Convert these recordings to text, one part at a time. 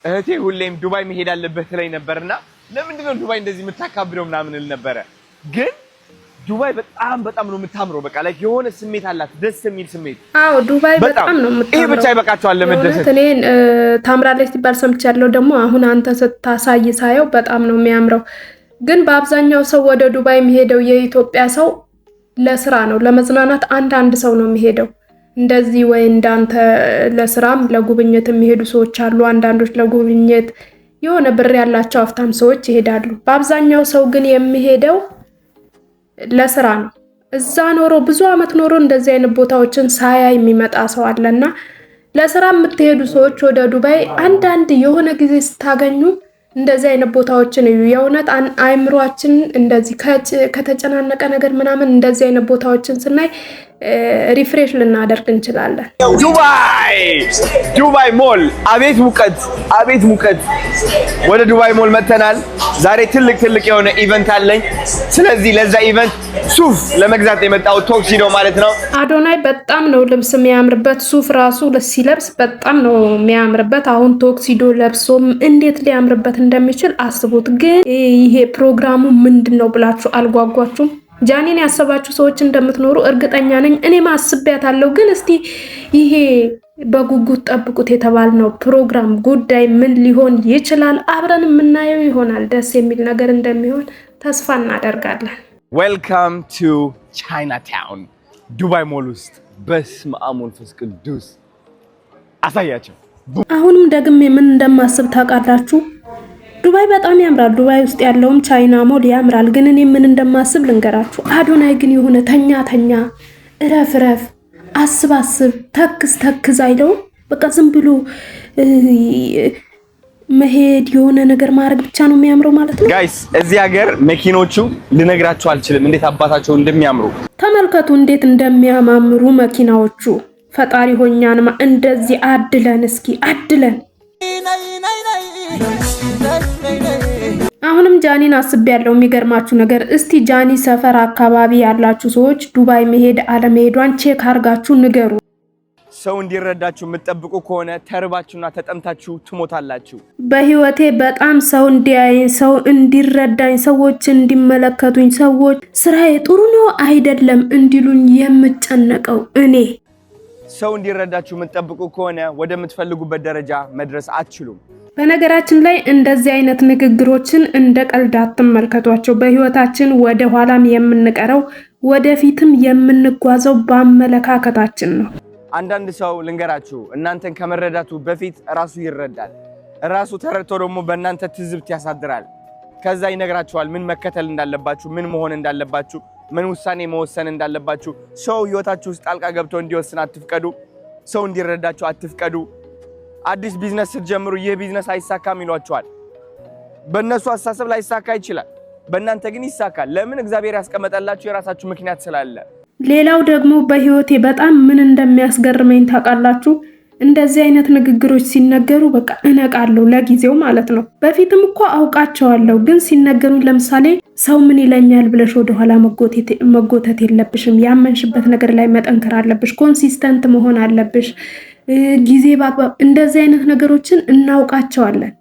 እህቴ ሁሌም ዱባይ መሄድ አለበት ላይ ነበርና ለምንድን ነው ዱባይ እንደዚህ የምታካብደው ምናምን እል ነበር ግን ዱባይ በጣም ነው የምታምረው በቃ ላይ የሆነ ስሜት አላት ደስ የሚል ስሜት አዎ ዱባይ በጣም ነው የምታምረው ይሄ ብቻ ይበቃቸዋል ለመደሰት እኔ ታምራለች ሲባል ሰምቻለሁ ደግሞ አሁን አንተ ስታሳይ ሳየው በጣም ነው የሚያምረው ግን በአብዛኛው ሰው ወደ ዱባይ የሚሄደው የኢትዮጵያ ሰው ለስራ ነው ለመዝናናት አንድ ሰው ነው የሚሄደው እንደዚህ ወይ እንዳንተ ለስራም ለጉብኝት የሚሄዱ ሰዎች አሉ አንዳንዶች ለጉብኝት የሆነ ብር ያላቸው አፍታም ሰዎች ይሄዳሉ በአብዛኛው ሰው ግን የሚሄደው ለስራ ነው እዛ ኖሮ ብዙ አመት ኖሮ እንደዚህ አይነት ቦታዎችን ሳያይ የሚመጣ ሰው አለና ለስራ የምትሄዱ ሰዎች ወደ ዱባይ አንድ የሆነ ጊዜ ስታገኙ እንደዚህ አይነት ቦታዎችን እዩ የእውነት አይምሮአችን እንደዚህ ከተጨናነቀ ነገር ምናምን እንደዚህ አይነት ቦታዎችን ስናይ ሪፍሬሽ ልናደርግ እንችላለን ዱባይ ሞል አቤት ሙቀት ወደ ዱባይ ሞል መተናል ዛሬ ትልቅ የሆነ ኢቨንት አለኝ ስለዚህ ለዛ ኢቨንት ሱፍ ለመግዛት የመጣው ቶክሲዶ ማለት ነው አዶናይ በጣም ነው ልብስ የሚያምርበት ሱፍ ራሱ ሲለብስ በጣም ነው የሚያምርበት አሁን ቶክሲዶ ለብሶም እንዴት ሊያምርበት እንደሚችል አስቡት ግን ይሄ ፕሮግራሙ ምንድነው ብላችሁ አልጓጓችሁም ጃኒን ያሰባችሁ ሰዎች እንደምትኖሩ እርግጠኛ ነኝ እኔ ማስበያታለሁ ግን እስቲ ይሄ በጉጉት ጠብቁት የተባልነው ፕሮግራም ጉዳይ ምን ሊሆን ይችላል አብረን የምናየው ይሆናል ደስ የሚል ነገር እንደሚሆን ተስፋ እናደርጋለን ዌልካም ቱ ቻይናታውን ዱባይ ሞል ውስጥ በስመ አብ ወመንፈስ ቅዱስ አሳያቸው አሁንም ደግሜ ምን እንደማስብ ታውቃላችሁ ዱባይ በጣም ያምራል ዱባይ ውስጥ ያለውም ቻይና ሞል ያምራል ግን እኔ ምን እንደማስብ ልንገራችሁ አዶናይ ግን የሆነ ተኛ እረፍ አስብ ተክዝ አይለው በቃ ዝም ብሎ መሄድ የሆነ ነገር ማድረግ ብቻ ነው የሚያምረው ማለት ነው ጋይስ እዚህ ሀገር መኪኖቹ ልነግራችሁ አልችልም እንዴት አባታቸው እንደሚያምሩ ተመልከቱ እንዴት እንደሚያማምሩ መኪናዎቹ ፈጣሪ ሆኛንማ እንደዚህ አድለን አሁንም ጃኒን አስቤያለሁ የሚገርማችሁ ነገር እስቲ ጃኒ ሰፈር አካባቢ ያላችሁ ሰዎች ዱባይ መሄድ አለመሄዷን ቼክ አርጋችሁ ንገሩ ሰው እንዲረዳችሁ የምትጠብቁ ከሆነ ተርባችሁና ተጠምታችሁ ትሞታላችሁ በህይወቴ በጣም ሰው እንዲያየኝ ሰው እንዲረዳኝ ሰዎች እንዲመለከቱኝ ሰዎች ስራዬ ጥሩ ነው አይደለም እንዲሉኝ የምጨነቀው እኔ ሰው እንዲረዳችሁ የምትጠብቁ ከሆነ ወደምትፈልጉበት ደረጃ መድረስ አትችሉም በነገራችን ላይ እንደዚህ አይነት ንግግሮችን እንደ ቀልድ አትመልከቷቸው በህይወታችን ወደ ኋላም የምንቀረው ወደፊትም የምንጓዘው በአመለካከታችን ነው አንዳንድ ሰው ልንገራችሁ እናንተን ከመረዳቱ በፊት ራሱ ይረዳል ራሱ ተረድቶ ደግሞ በእናንተ ትዝብት ያሳድራል ከዛ ይነግራችኋል ምን መከተል እንዳለባችሁ ምን መሆን እንዳለባችሁ ምን ውሳኔ መወሰን እንዳለባችሁ ሰው ህይወታችሁ ውስጥ ጣልቃ ገብቶ እንዲወስን አትፍቀዱ ሰው እንዲረዳችሁ አትፍቀዱ አዲስ ቢዝነስ ስትጀምሩ ይሄ ቢዝነስ አይሳካም ይሏችኋል በእነሱ አስተሳሰብ ላይ ይሳካ ይችላል በእናንተ ግን ይሳካል ለምን እግዚአብሔር ያስቀመጠላችሁ የራሳችሁ ምክንያት ስላለ ሌላው ደግሞ በህይወቴ በጣም ምን እንደሚያስገርመኝ ታውቃላችሁ እንደዚህ አይነት ንግግሮች ሲነገሩ በቃ እነቃለሁ ለጊዜው ማለት ነው በፊትም እኮ አውቃቸዋለሁ ግን ሲነገሩ ለምሳሌ ሰው ምን ይለኛል ብለሽ ወደ ኋላ መጎተት የለብሽም ያመንሽበት ነገር ላይ መጠንከር አለብሽ ኮንሲስተንት መሆን አለብሽ ጊዜ ባግባብ እንደዚህ አይነት ነገሮችን እናውቃቸዋለን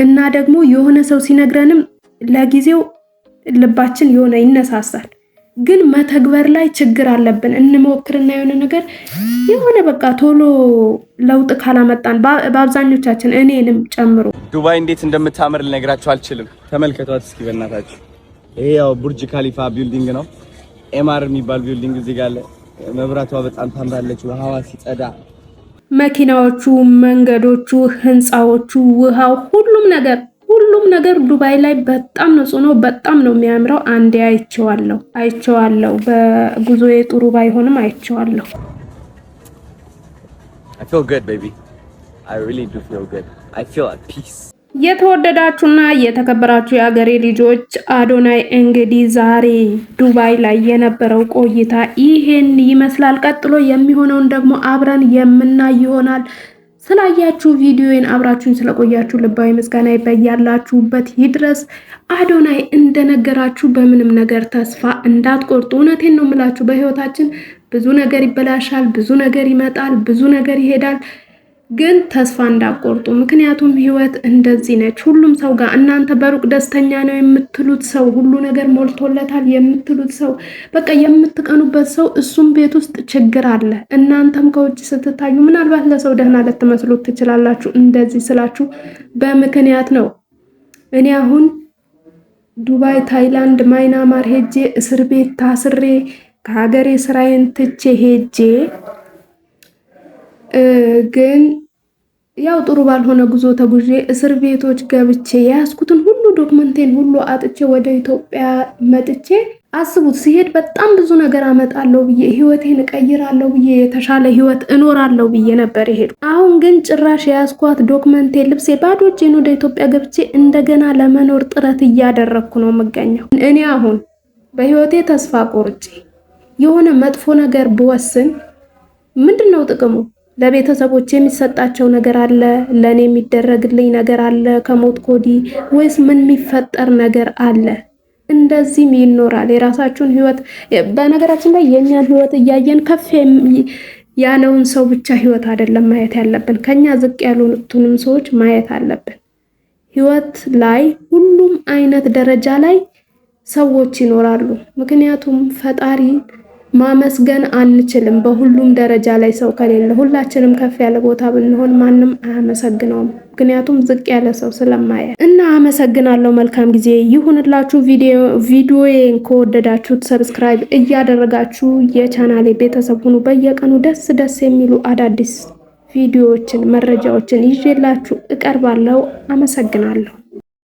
እና ደግሞ የሆነ ሰው ሲነግረንም ለጊዜው ልባችን የሆነ ይነሳሳል ግን መተግበር ላይ ችግር አለብን እንሞክርና የሆነ ነገር የሆነ በቃ ቶሎ ለውጥ ካላመጣን በአብዛኞቻችን እኔንም ጨምሮ ዱባይ እንዴት እንደምታምር ልነግራችሁ አልችልም ተመልከቷት እስኪ በእናታችሁ ይሄ ያው ቡርጅ ካሊፋ ቢልዲንግ ነው ኤምአር የሚባል ቢልዲንግ እዚህ ጋር አለ መብራቷ በጣም ታምራለች ውሃዋ ሲጸዳ መኪናዎቹ መንገዶቹ ህንጻዎቹ ውሃው ሁሉም ነገር ዱባይ ላይ በጣም ነው በጣም ነው የሚያምረው አንዴ አይቼዋለሁ በጉዞዬ ጥሩ ባይሆንም አይቼዋለሁ I feel good baby I really do feel good I feel at peace የተወደዳችሁና የተከበራችሁ የአገሬ ልጆች አዶናይ እንግዲህ ዛሬ ዱባይ ላይ የነበረው ቆይታ ይሄን ይመስላል ቀጥሎ የሚሆነውን ደግሞ አብረን የምናይ ይሆናል ስላያችሁ ቪዲዮን አብራችሁን ስለቆያችሁ ልባዊ ምስጋና ይበያላችሁበት ይድረስ አዶናይ እንደነገራችሁ በምንም ነገር ተስፋ እንዳትቆርጡ እውነቴን ነው የምላችሁ በህይወታችን ብዙ ነገር ይበላሻል ብዙ ነገር ይመጣል ብዙ ነገር ይሄዳል ግን ተስፋ እንዳቆርጡ። ምክንያቱም ህይወት እንደዚህ ነች። ሁሉም ሰው ጋር እናንተ በሩቅ ደስተኛ ነው የምትሉት ሰው፣ ሁሉ ነገር ሞልቶለታል የምትሉት ሰው፣ በቃ የምትቀኑበት ሰው፣ እሱም ቤት ውስጥ ችግር አለ። እናንተም ከውጭ ስትታዩ ምናልባት ለሰው ደህና ልትመስሉት ትችላላችሁ። እንደዚህ ስላችሁ በምክንያት ነው። እኔ አሁን ዱባይ፣ ታይላንድ፣ ማይናማር ሄጄ እስር ቤት ታስሬ ከሀገሬ ስራዬን ትቼ ሄጄ ግን ያው ጥሩ ባልሆነ ጉዞ ተጉዤ እስር ቤቶች ገብቼ የያዝኩትን ሁሉ ዶክመንቴን ሁሉ አጥቼ ወደ ኢትዮጵያ መጥቼ አስቡት፣ ሲሄድ በጣም ብዙ ነገር አመጣለሁ ብዬ ህይወቴን እቀይራለሁ ብዬ የተሻለ ህይወት እኖራለሁ ብዬ ነበር የሄድኩት። አሁን ግን ጭራሽ የያዝኳት ዶክመንቴን ልብሴ ባዶ እጄን ወደ ኢትዮጵያ ገብቼ እንደገና ለመኖር ጥረት እያደረግኩ ነው የምገኘው። እኔ አሁን በህይወቴ ተስፋ ቆርጬ የሆነ መጥፎ ነገር ብወስን ምንድነው ጥቅሙ? ለቤተሰቦች የሚሰጣቸው ነገር አለ? ለኔ የሚደረግልኝ ነገር አለ ከሞት ኮዲ? ወይስ ምን የሚፈጠር ነገር አለ? እንደዚህም ይኖራል የራሳችሁን ህይወት። በነገራችን ላይ የኛን ህይወት እያየን ከፍ ያለውን ሰው ብቻ ህይወት አይደለም ማየት ያለብን፣ ከኛ ዝቅ ያሉትንም ሰዎች ማየት አለብን። ህይወት ላይ ሁሉም አይነት ደረጃ ላይ ሰዎች ይኖራሉ። ምክንያቱም ፈጣሪ ማመስገን አንችልም። በሁሉም ደረጃ ላይ ሰው ከሌለ ሁላችንም ከፍ ያለ ቦታ ብንሆን ማንም አያመሰግነውም። ምክንያቱም ዝቅ ያለ ሰው ስለማየ እና አመሰግናለሁ። መልካም ጊዜ ይሁንላችሁ። ቪዲዮዬን ከወደዳችሁት ሰብስክራይብ እያደረጋችሁ የቻናሌ ቤተሰብ ሁኑ። በየቀኑ ደስ የሚሉ አዳዲስ ቪዲዮዎችን መረጃዎችን ይዤላችሁ እቀርባለሁ። አመሰግናለሁ።